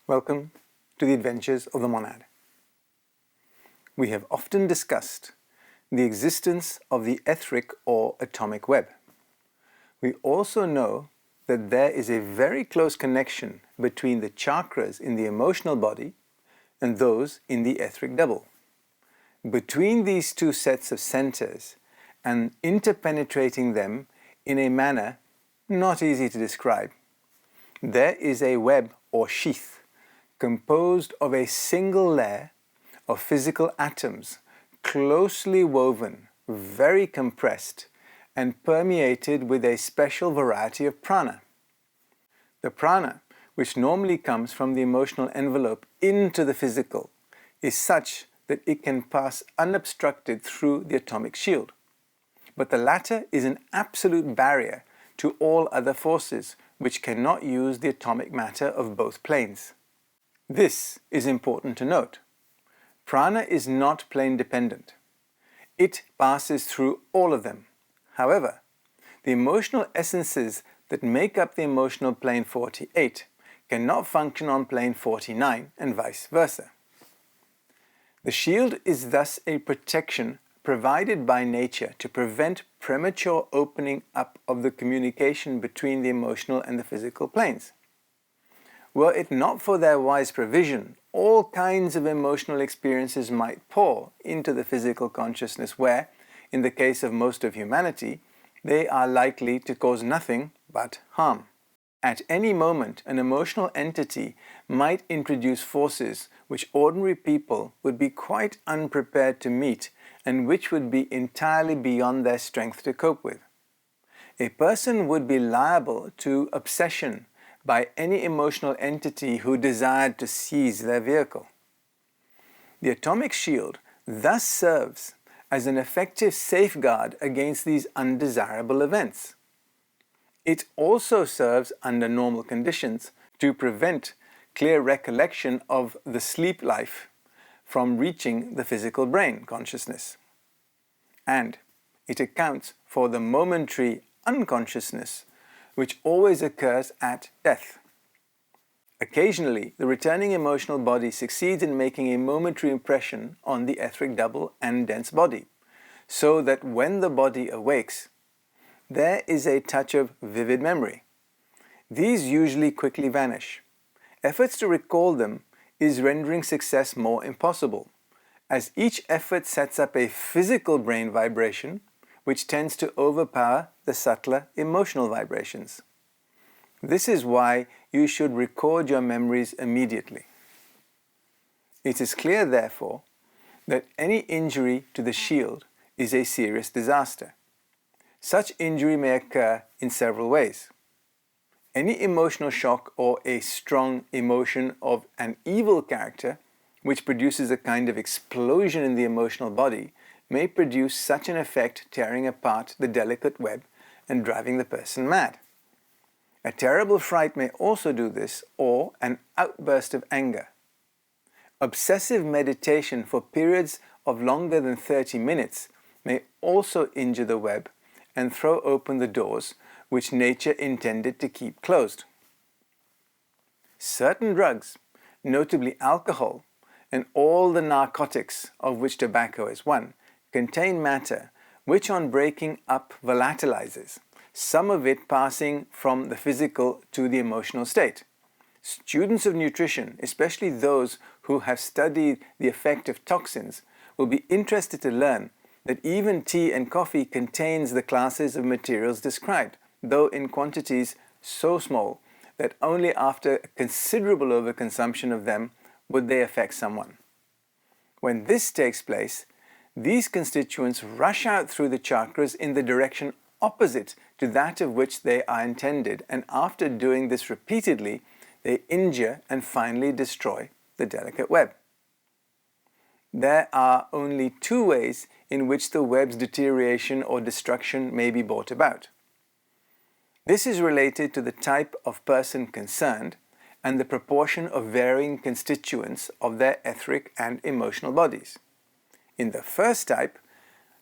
Welcome to the Adventures of the Monad. We have often discussed the existence of the etheric or atomic web. We also know that there is a very close connection between the chakras in the emotional body and those in the etheric double. Between these two sets of centers and interpenetrating them in a manner not easy to describe, there is a web or sheath composed of a single layer of physical atoms, closely woven, very compressed, and permeated with a special variety of prana. The prana, which normally comes from the emotional envelope into the physical, is such that it can pass unobstructed through the atomic shield. But the latter is an absolute barrier to all other forces which cannot use the atomic matter of both planes. This is important to note. Prana is not plane dependent. It passes through all of them. However, the emotional essences that make up the emotional plane 48 cannot function on plane 49 and vice versa. The shield is thus a protection provided by nature to prevent premature opening up of the communication between the emotional and the physical planes. Were it not for their wise provision, all kinds of emotional experiences might pour into the physical consciousness where, in the case of most of humanity, they are likely to cause nothing but harm. At any moment, an emotional entity might introduce forces which ordinary people would be quite unprepared to meet and which would be entirely beyond their strength to cope with. A person would be liable to obsession by any emotional entity who desired to seize their vehicle. The atomic shield thus serves as an effective safeguard against these undesirable events. It also serves under normal conditions to prevent clear recollection of the sleep life from reaching the physical brain consciousness. And it accounts for the momentary unconsciousness which always occurs at death. Occasionally, the returning emotional body succeeds in making a momentary impression on the etheric double and dense body, so that when the body awakes, there is a touch of vivid memory. These usually quickly vanish. Efforts to recall them is rendering success more impossible, as each effort sets up a physical brain vibration which tends to overpower the subtler emotional vibrations. This is why you should record your memories immediately. It is clear, therefore, that any injury to the shield is a serious disaster. Such injury may occur in several ways. Any emotional shock or a strong emotion of an evil character, which produces a kind of explosion in the emotional body, may produce such an effect, tearing apart the delicate web and driving the person mad. A terrible fright may also do this, or an outburst of anger. Obsessive meditation for periods of longer than 30 minutes may also injure the web and throw open the doors which nature intended to keep closed. Certain drugs, notably alcohol and all the narcotics, of which tobacco is one, contain matter which on breaking up volatilizes, some of it passing from the physical to the emotional state. Students of nutrition, especially those who have studied the effect of toxins, will be interested to learn that even tea and coffee contains the classes of materials described, though in quantities so small that only after a considerable overconsumption of them would they affect someone. When this takes place, these constituents rush out through the chakras in the direction opposite to that of which they are intended, and after doing this repeatedly, they injure and finally destroy the delicate web. There are only two ways in which the web's deterioration or destruction may be brought about. This is related to the type of person concerned and the proportion of varying constituents of their etheric and emotional bodies. In the first type,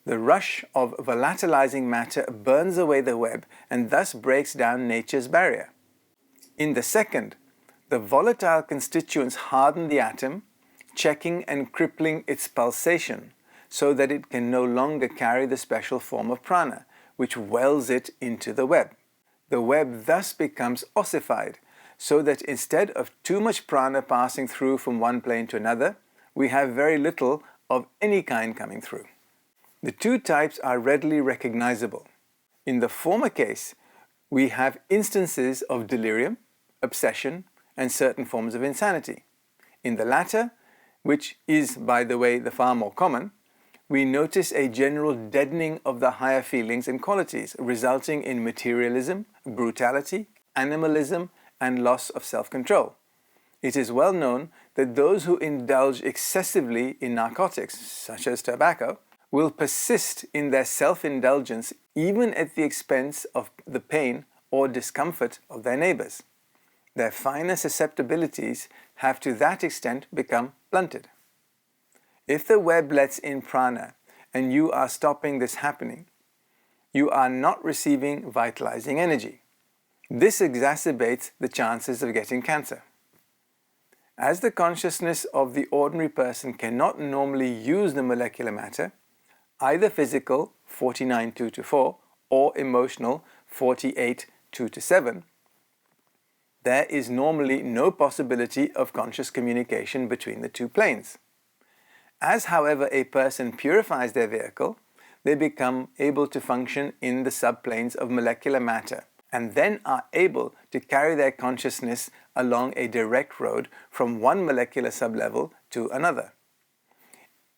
the rush of volatilizing matter burns away the web and thus breaks down nature's barrier. In the second, The volatile constituents harden the atom, checking and crippling its pulsation so that it can no longer carry the special form of prana, which wells it into the web. The web thus becomes ossified, so that instead of too much prana passing through from one plane to another, we have very little of any kind coming through. The two types are readily recognizable. In the former case, we have instances of delirium, obsession, and certain forms of insanity. In the latter, which is, by the way, the far more common, we notice a general deadening of the higher feelings and qualities, resulting in materialism, brutality, animalism, and loss of self-control. It is well known that those who indulge excessively in narcotics, such as tobacco, will persist in their self-indulgence even at the expense of the pain or discomfort of their neighbors. Their finer susceptibilities have to that extent become blunted. If the web lets in prana and you are stopping this happening, you are not receiving vitalizing energy. This exacerbates the chances of getting cancer. As the consciousness of the ordinary person cannot normally use the molecular matter, either physical 49.2-4 or emotional 48.2-7, there is normally no possibility of conscious communication between the two planes. As, however, a person purifies their vehicle, they become able to function in the subplanes of molecular matter and then are able to carry their consciousness along a direct road from one molecular sublevel to another.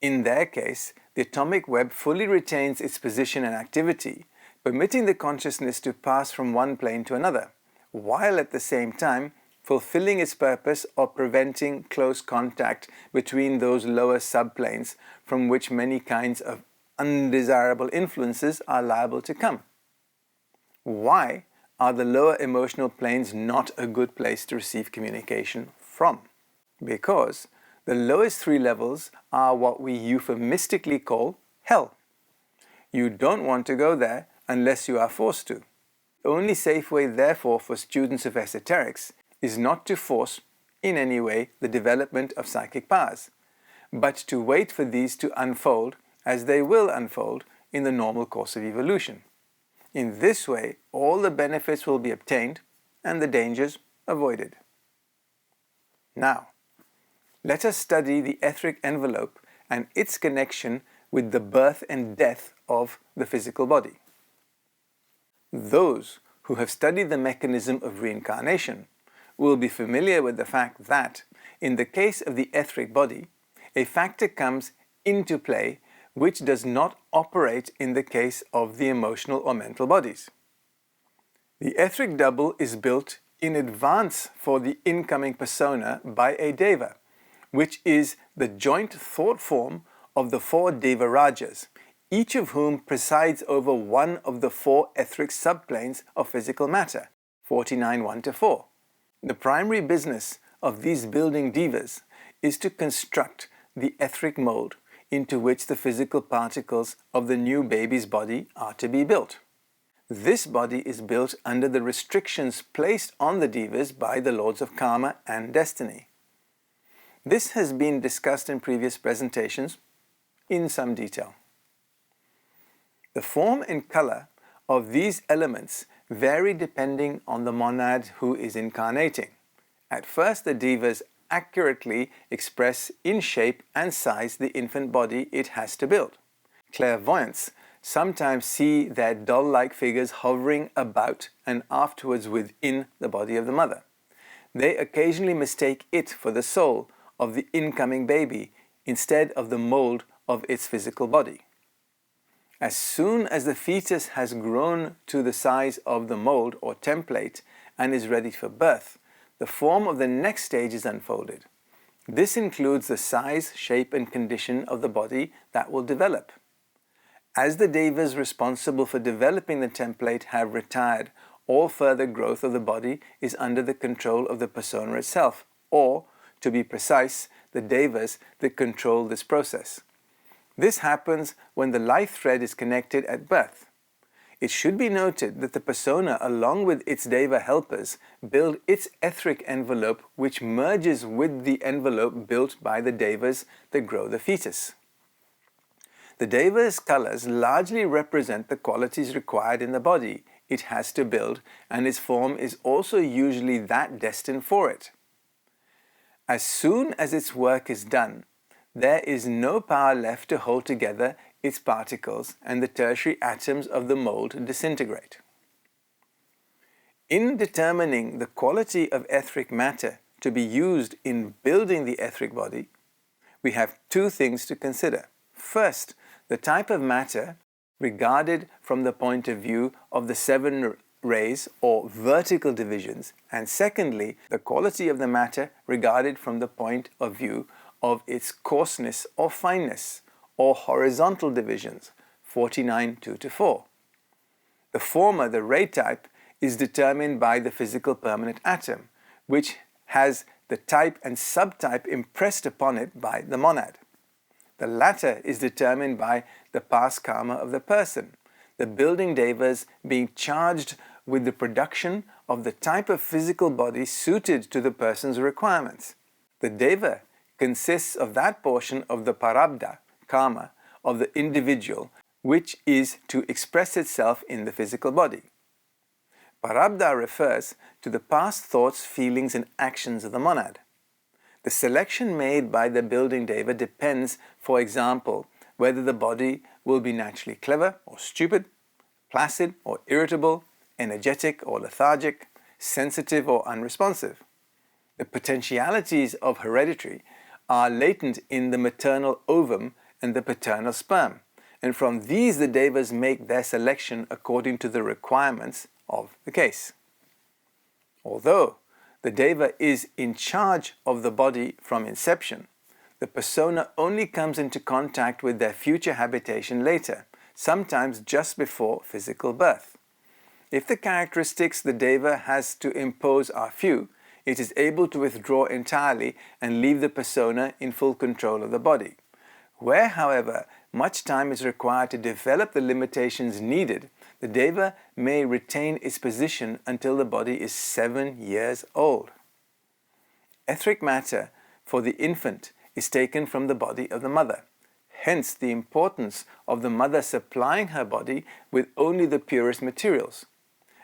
In their case, the atomic web fully retains its position and activity, permitting the consciousness to pass from one plane to another, while at the same time fulfilling its purpose of preventing close contact between those lower subplanes from which many kinds of undesirable influences are liable to come. Why are the lower emotional planes not a good place to receive communication from? Because the lowest three levels are what we euphemistically call hell. You don't want to go there unless you are forced to. The only safe way, therefore, for students of esoterics is not to force, in any way, the development of psychic powers, but to wait for these to unfold as they will unfold in the normal course of evolution. In this way, all the benefits will be obtained and the dangers avoided. Now, let us study the etheric envelope and its connection with the birth and death of the physical body. Those who have studied the mechanism of reincarnation will be familiar with the fact that, in the case of the etheric body, a factor comes into play which does not operate in the case of the emotional or mental bodies. The etheric double is built in advance for the incoming persona by a deva, which is the joint thought form of the four deva rajas, each of whom presides over one of the four etheric subplanes of physical matter, 49.1-4. The primary business of these building devas is to construct the etheric mold into which the physical particles of the new baby's body are to be built. This body is built under the restrictions placed on the devas by the lords of karma and destiny. This has been discussed in previous presentations in some detail. The form and color of these elements vary depending on the monad who is incarnating. At first, the devas accurately express in shape and size the infant body it has to build. Clairvoyants sometimes see their doll-like figures hovering about and afterwards within the body of the mother. They occasionally mistake it for the soul of the incoming baby instead of the mold of its physical body. As soon as the fetus has grown to the size of the mold or template and is ready for birth, the form of the next stage is unfolded. This includes the size, shape, and condition of the body that will develop. As the devas responsible for developing the template have retired, all further growth of the body is under the control of the persona itself, or, to be precise, the devas that control this process. This happens when the life thread is connected at birth. It should be noted that the persona, along with its deva helpers, build its etheric envelope, which merges with the envelope built by the devas that grow the fetus. The deva's colors largely represent the qualities required in the body it has to build, and its form is also usually that destined for it. As soon as its work is done, there is no power left to hold together its particles, and the tertiary atoms of the mold disintegrate. In determining the quality of etheric matter to be used in building the etheric body, we have two things to consider. First, the type of matter regarded from the point of view of the 7 rays or vertical divisions, and secondly, the quality of the matter regarded from the point of view of its coarseness or fineness, or horizontal divisions, 49 2 to 4. The former, the ray type, is determined by the physical permanent atom, which has the type and subtype impressed upon it by the monad. The latter is determined by the past karma of the person, the building devas being charged with the production of the type of physical body suited to the person's requirements. The deva consists of that portion of the parabdha, karma, of the individual, which is to express itself in the physical body. Parabdha refers to the past thoughts, feelings, and actions of the monad. The selection made by the building deva depends, for example, whether the body will be naturally clever or stupid, placid or irritable, energetic or lethargic, sensitive or unresponsive. The potentialities of hereditary are latent in the maternal ovum and the paternal sperm, and from these the devas make their selection according to the requirements of the case. Although the deva is in charge of the body from inception, the persona only comes into contact with their future habitation later, sometimes just before physical birth. If the characteristics the deva has to impose are few, it is able to withdraw entirely and leave the persona in full control of the body. Where, however, much time is required to develop the limitations needed, the deva may retain its position until the body is 7 years old. Etheric matter for the infant is taken from the body of the mother. Hence the importance of the mother supplying her body with only the purest materials.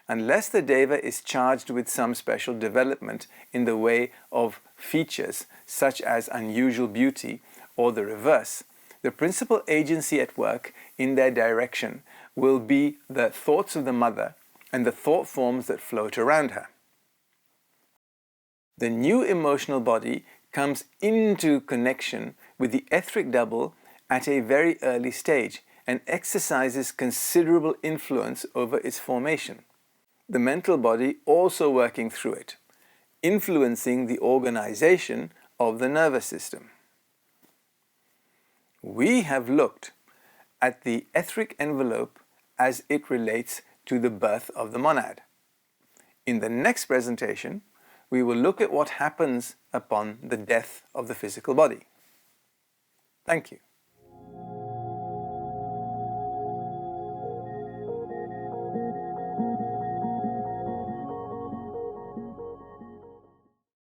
Unless the deva is charged with some special development in the way of features such as unusual beauty or the reverse, the principal agency at work in their direction will be the thoughts of the mother and the thought forms that float around her. The new emotional body comes into connection with the etheric double at a very early stage and exercises considerable influence over its formation. The mental body also working through it, influencing the organization of the nervous system. We have looked at the etheric envelope as it relates to the birth of the monad. In the next presentation, we will look at what happens upon the death of the physical body. Thank you.